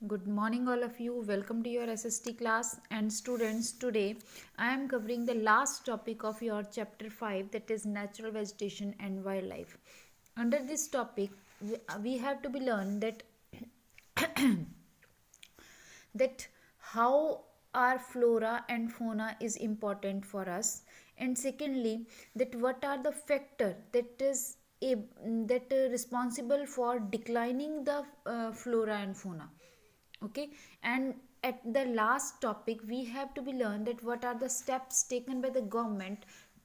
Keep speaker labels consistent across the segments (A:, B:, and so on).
A: Good morning, all of you. Welcome to your SST class. And students, today I am covering the last topic of your chapter 5, that is natural vegetation and wildlife. Under this topic, we have to be learned that how our flora and fauna is important for us, and secondly, that what are the factor that responsible for declining the flora and fauna. Okay, and at the last topic we have to be learned that what are the steps taken by the government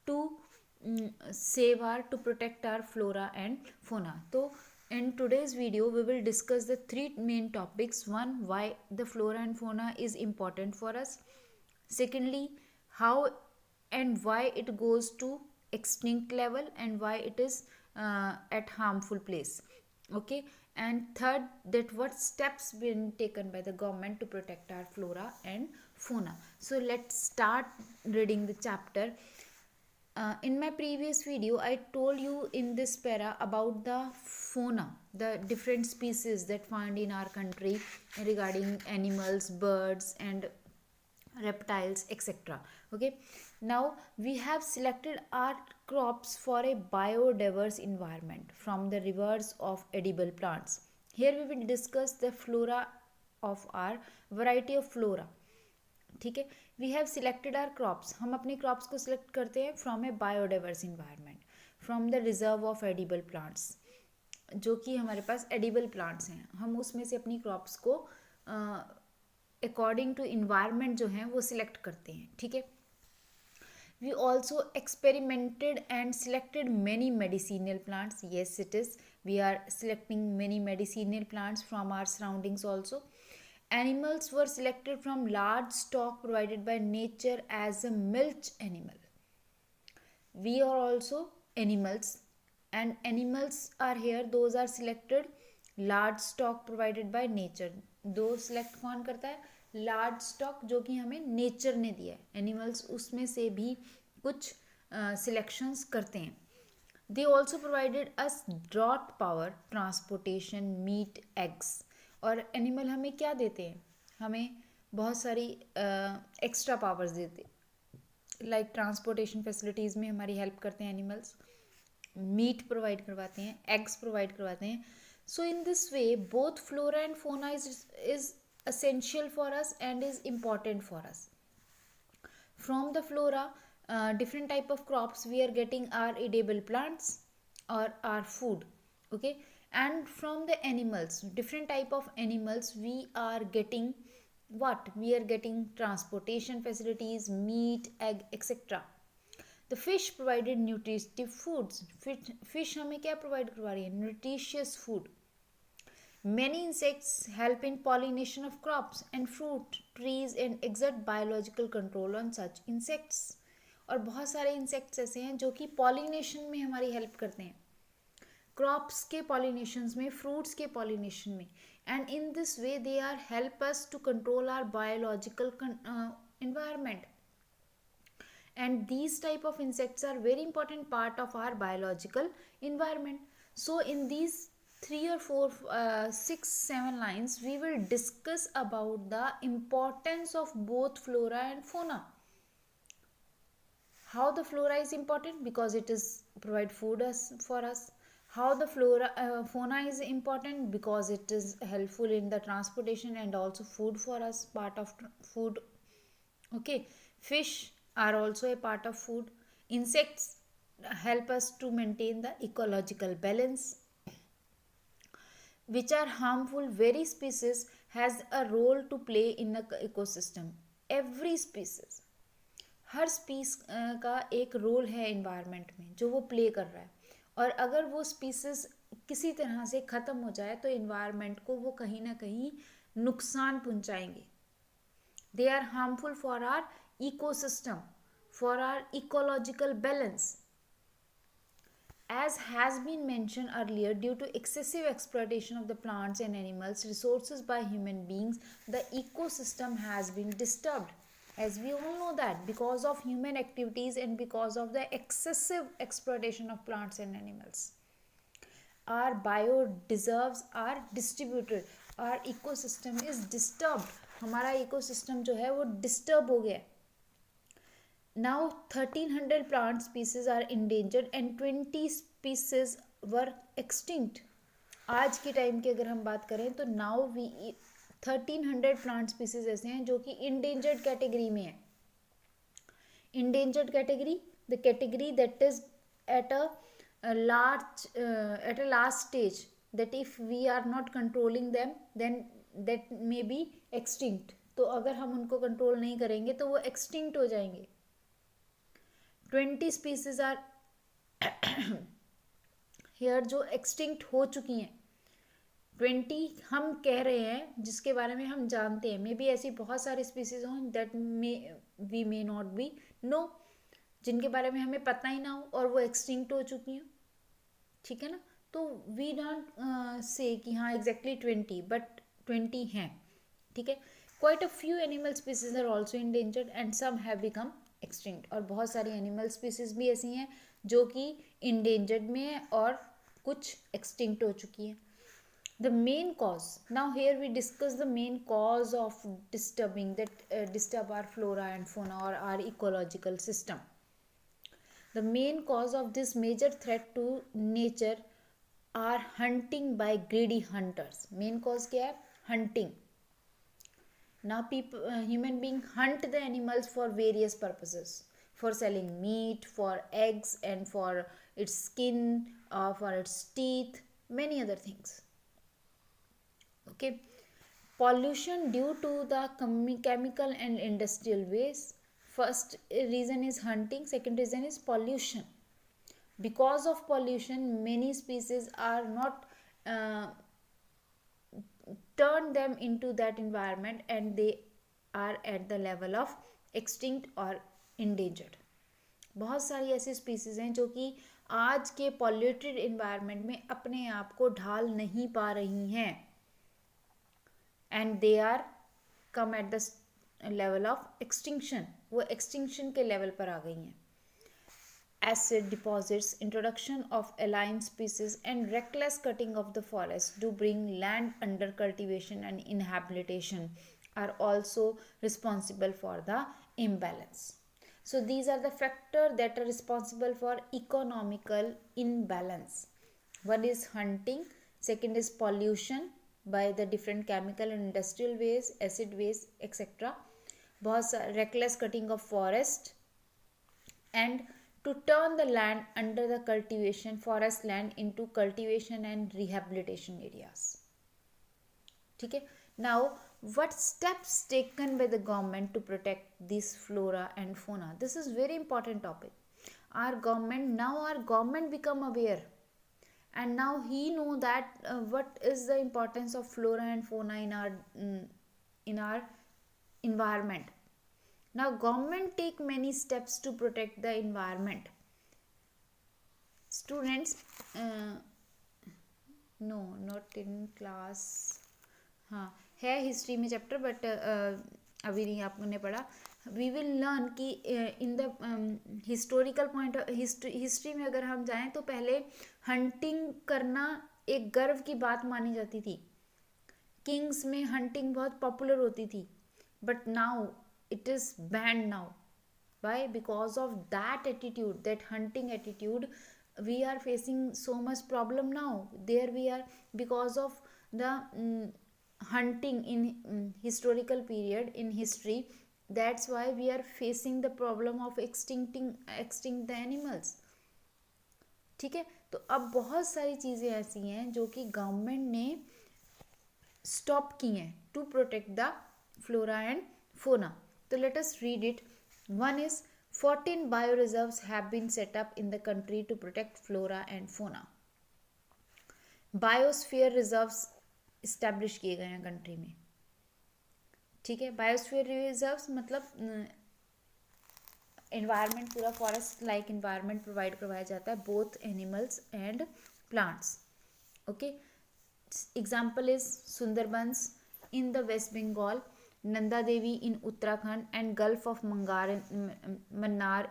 A: to save our to protect our flora and fauna. So in today's video we will discuss the three main topics. One, why the flora and fauna is important for us. Secondly, how and why it goes to extinct level and why it is at harmful place. Okay, and third, that what steps been taken by the government to protect our flora and fauna. So let's start reading the chapter. In my previous video I told you in this para about the fauna, the different species that found in our country regarding animals, birds and reptiles, etc. Okay, now we have selected our crops for a biodiverse environment from the rivers of edible plants. Here we will discuss the flora of our variety of flora. ठीक है, we have selected our crops, हम अपने crops को select करते हैं from a biodiverse environment, from the reserve of edible plants, जो कि हमारे पास एडिबल प्लांट्स हैं, हम उसमें से अपनी क्रॉप्स को अकॉर्डिंग टू इन्वायरमेंट जो हैं वो सिलेक्ट करते हैं. ठीक है, we also experimented and selected many medicinal plants. Yes, it is, we are selecting many medicinal plants from our surroundings also. Animals were selected from large stock provided by nature as a milch animal. We are also animals, and animals are here, those are selected large stock provided by nature. दो select कौन करता है? Large stock जो कि हमें nature ने दिया है. एनिमल्स उसमें से भी कुछ सिलेक्शंस करते हैं. They also provided us draught power, transportation, meat, eggs. और एनिमल हमें क्या देते हैं? हमें बहुत सारी एक्स्ट्रा पावर्स देते हैं, लाइक ट्रांसपोर्टेशन फैसिलिटीज़ में हमारी हेल्प करते हैं एनिमल्स, मीट प्रोवाइड करवाते हैं, एग्स प्रोवाइड करवाते हैं. So in this way both flora and fauna is essential for us and is important for us. From the flora, different type of crops we are getting our edible plants or our food. Okay, and from the animals, different type of animals we are getting what? We are getting transportation facilities, meat, egg, etc. The fish provided nutritive foods. Fish हमें क्या provide करवा रही है? Nutritious food. Many insects help in pollination of crops and fruit trees and exert biological control on such insects. और बहुत सारे insects ऐसे हैं जो कि पॉलिनेशन में हमारी हेल्प करते हैं, क्रॉप्स के पॉलिनेशन में, फ्रूट्स के पॉलिनेशन में, and in this way they are help us to control our biological environment. And these type of insects are very important part of our biological environment. So in these 3 or 4 6 7 lines we will discuss about the importance of both flora and fauna. How the flora is important? Because it is provide food for us. How the fauna is important? Because it is helpful in the transportation and also food for us, part of food. Okay, fish are also a part of food. Insects help us to maintain the ecological balance. Which are harmful, very species has a role to play in the ecosystem. Every species, हर स्पीस का एक role है environment में जो वो play कर रहा है, और अगर वो स्पीसीज किसी तरह से ख़त्म हो जाए तो इन्वायरमेंट को वो कहीं ना कहीं नुकसान पहुंचाएंगे. They are harmful for our ecosystem, for our ecological balance. As has been mentioned earlier, due to excessive exploitation of the plants and animals resources by human beings, the ecosystem has been disturbed. As we all know that because of human activities and because of the excessive exploitation of plants and animals, our bio reserves are distributed. Our ecosystem is disturbed, हमारा ecosystem जो है वो disturb हो गया है. Now 1300 plant species are endangered and 20 species were extinct. आज के time की अगर हम बात करें तो नाउ वी 1300 प्लांट स्पीसीज ऐसे हैं जो कि इंडेंजर्ड कैटेगरी में है. Endangered category, the category that is at a last stage, that if we are not controlling them then that may be extinct. तो अगर हम उनको कंट्रोल नहीं करेंगे तो वो एक्सटिंक्ट हो जाएंगे. 20 स्पीसीज आर हेयर जो एक्सटिंक्ट हो चुकी हैं. 20 हम कह रहे हैं जिसके बारे में हम जानते हैं. मे बी ऐसी बहुत सारी स्पीसीज हों that we may not be know, जिनके बारे में हमें पता ही ना हो और वो एक्सटिंक्ट हो चुकी हैं. ठीक है ना. तो वी डोंट से कि हाँ एग्जैक्टली 20, बट 20 हैं. ठीक है. Quite a few animal species are also endangered and some have become extinct. और बहुत सारी एनिमल स्पीसीज भी ऐसी हैं जो कि इंडेंजर्ड में है और कुछ एक्सटिंक्ट हो चुकी हैं. The main cause, now here we discuss the main cause of disturbing that disturb our flora and fauna or our ecological system. The main cause of this major threat to nature are hunting by greedy hunters. Main cause क्या है? Hunting. Now people, human being hunt the animals for various purposes, for selling meat, for eggs, and for its skin, for its teeth, many other things. Okay. Pollution due to the chemical and industrial waste. First reason is hunting, second reason is pollution. Because of pollution many species are not turn them into that environment and they are at the level of extinct or endangered. बहुत सारी ऐसी species हैं जो कि आज के polluted environment में अपने आप को ढाल नहीं पा रही हैं and they are come at the level of extinction. वो extinction के level पर आ गई हैं. Acid deposits, introduction of alien species and reckless cutting of the forest to bring land under cultivation and inhabitation are also responsible for the imbalance. So these are the factors that are responsible for economical imbalance. One is hunting, second is pollution by the different chemical and industrial waste, acid waste, etc. बहुत reckless cutting of forest and to turn the land under the cultivation forest land into cultivation and rehabilitation areas. ठीक है. Now what steps taken by the government to protect this flora and fauna? This is very important topic. Our government become aware and now he know that what is the importance of flora and fauna in our environment. Now government take many steps to protect the environment. Students no not in class, हाँ है history में chapter but अभी नहीं आपने पढ़ा. We will learn कि in the historical point history में अगर हम जाएं तो पहले हंटिंग करना एक गर्व की बात मानी जाती थी. किंग्स में हंटिंग बहुत पॉपुलर होती थी but now it is banned now. Why? Because of that attitude, that hunting attitude, we are facing so much problem now. There we are because of the hunting in historical period in history. That's why we are facing the problem of extinct the animals. ठीक है. तो अब बहुत सारी चीज़ें ऐसी हैं जो कि गवर्नमेंट ने स्टॉप की हैं to protect the flora and fauna. So let us read it. One is 14 bioreserves have been set up in the country to protect flora and fauna. Biosphere reserves establish किए गए हैं country में. ठीक है. Biosphere reserves मतलब environment पूरा forest like environment provide करवाया जाता है both animals and plants. Okay. Example is Sundarbans in the West Bengal, Nanda Devi in Uttarakhand and Gulf of Mannar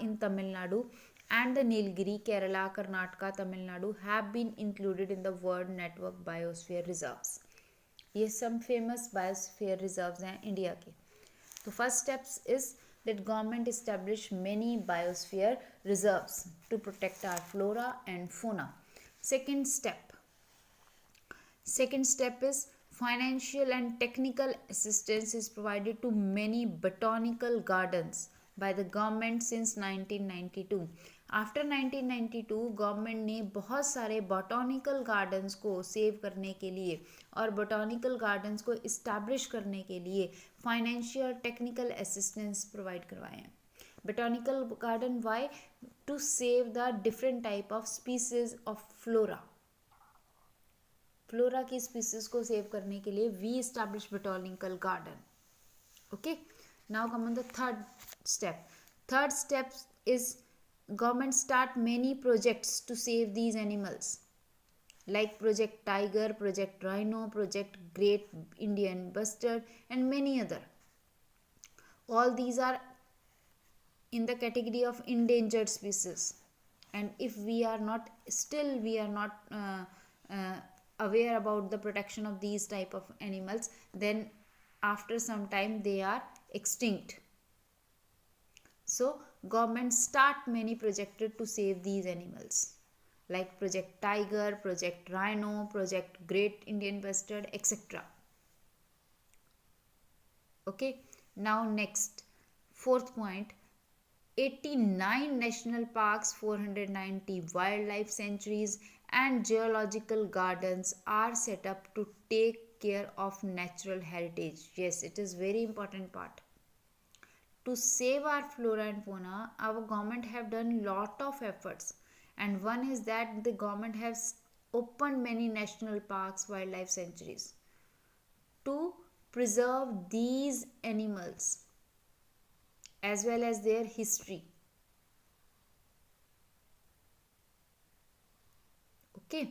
A: in Tamil Nadu and the Nilgiri, Kerala, Karnataka, Tamil Nadu have been included in the World Network Biosphere Reserves. ये some famous biosphere reserves हैं India के. तो first steps is that government establish many biosphere reserves to protect our flora and fauna. Second step is financial and technical assistance is provided to many botanical gardens by the government since 1992. After 1992 government ने बहुत सारे botanical gardens को save करने के लिए और botanical gardens को establish करने के लिए फाइनेंशियल टेक्निकल असिस्टेंस प्रोवाइड करवाए हैं. Botanical garden why? To save the different type of species of flora की स्पीसीज को सेव करने के लिए we establish botanical garden. Okay, now come on the third step is government start many projects to save these animals like Project Tiger, Project Rhino, Project Great Indian Bustard and many other. All these are in the category of endangered species, and if we are not aware about the protection of these type of animals, then after some time they are extinct. So government start many projects to save these animals like Project Tiger, Project Rhino, Project Great Indian Bustard, etc. Okay, now next, fourth point, 89 national parks, 490 wildlife sanctuaries and geological gardens are set up to take care of natural heritage. Yes, it is very important part. To save our flora and fauna, our government have done lot of efforts, and one is that the government has opened many national parks, wildlife sanctuaries to preserve these animals as well as their history. Okay,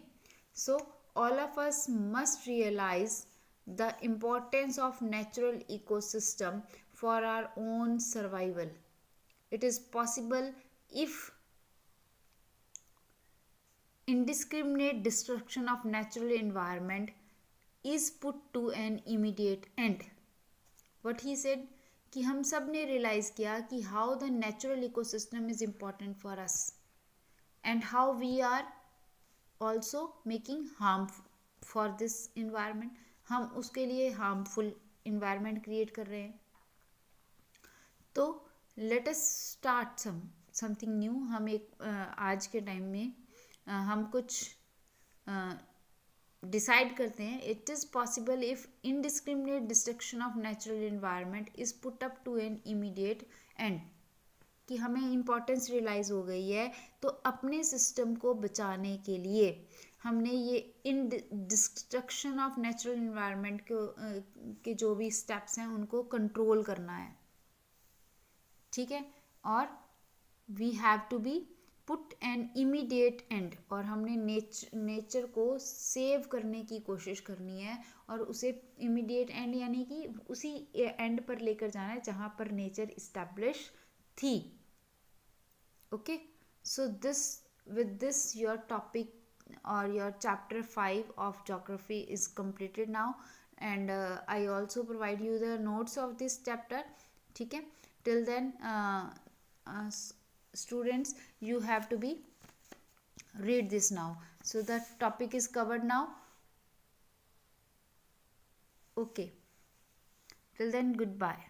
A: so all of us must realize the importance of natural ecosystem for our own survival. It is possible if indiscriminate destruction of natural environment is put to an immediate end. What he said कि हम सब ने realize किया कि how the natural ecosystem is important for us and how we are also making harm for this environment. हम उसके लिए harmful environment create कर रहे हैं. तो let us start something new. हम एक आज के टाइम में हम कुछ डिसाइड करते हैं. It is possible if indiscriminate destruction of natural environment is put up to an immediate end. कि हमें इम्पोर्टेंस रियलाइज़ हो गई है, तो अपने सिस्टम को बचाने के लिए हमने ये इन डिस्ट्रक्शन ऑफ नेचुरल एनवायरनमेंट के जो भी स्टेप्स हैं उनको कंट्रोल करना है. ठीक है, और we have to be put an immediate end. और हमने नेचर को सेव करने की कोशिश करनी है और उसे इमीडिएट एंड यानी कि उसी एंड पर लेकर जाना है जहाँ पर नेचर इस्टेब्लिश थी. Okay, so this with this your topic और your chapter 5 of geography is completed now, and I also provide you the notes of this chapter. ठीक है, till then students, you have to be read this now. So the topic is covered now. Okay, till then, goodbye.